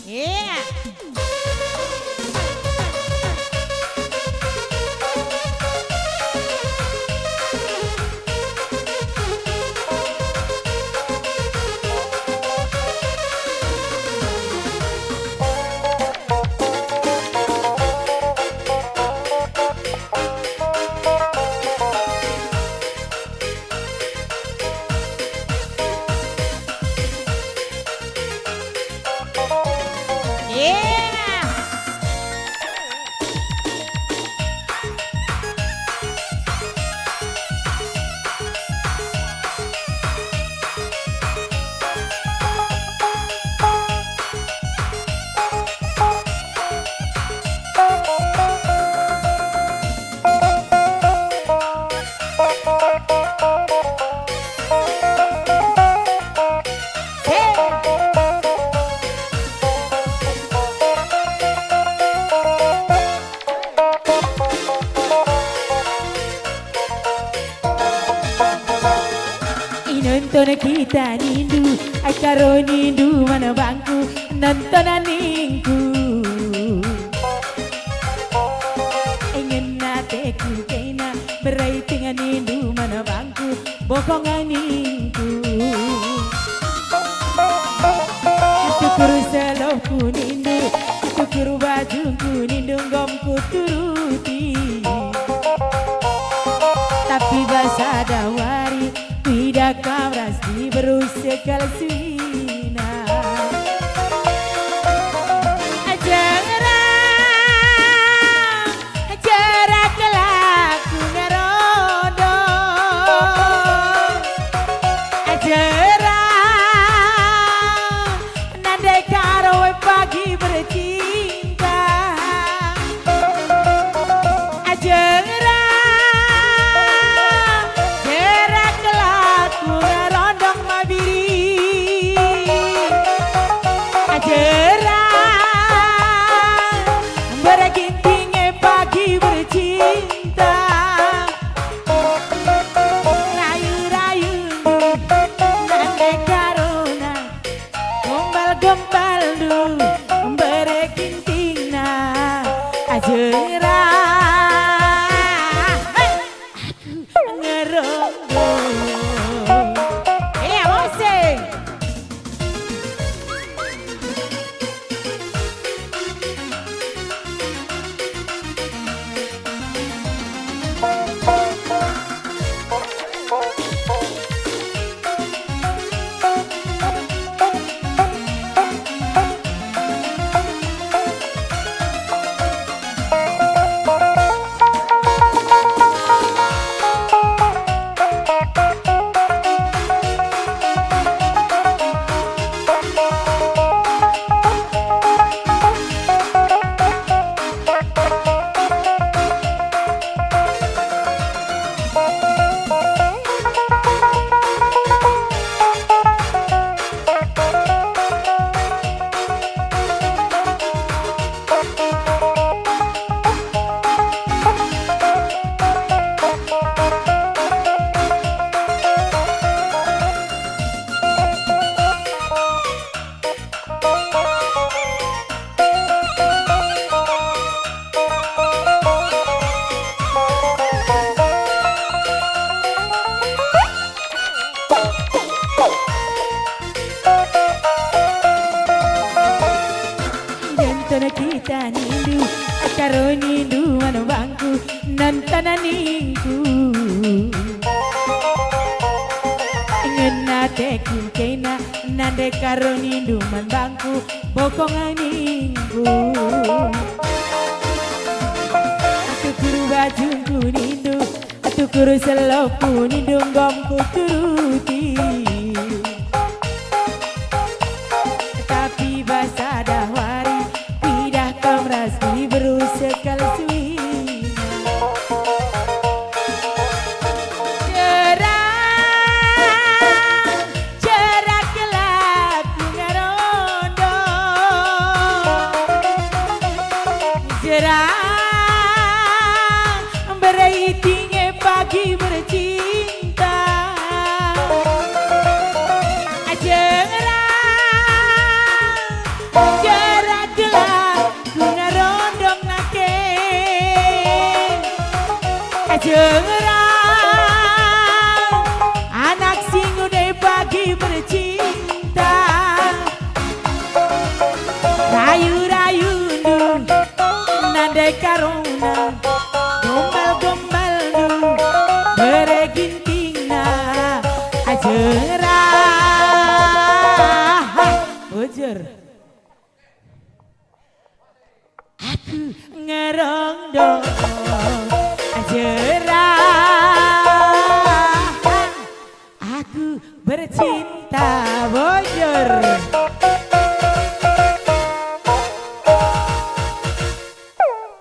Yeah. Nonton kita nindu, akaro nindu mana bangku, nontonan ningku. Ingin nate ku kena berai dengan nindu mana bangku, bokongan ningku. Tukur selopku nindu, tukur bajuku nindu gomku turuti. Tapi bahasa dawari tidak kamras di berusia kalsina. Jarak kelaku ngarodo, jarak nandai karo pagi bercinta. Kita nindu, akaro nindu mana bangku, nontonan ningku. Ingin nate ku kena, nande karo nindu man bangku, bokongan ningku. Atukuru bajungku nindu, atukuru selopku nindu gomku turuti. Tapi bahasa dahwari kamras di berusia kalsina. Jarak kelaku ngarondo, jarak berai tinggi pagi bercinta. Jangan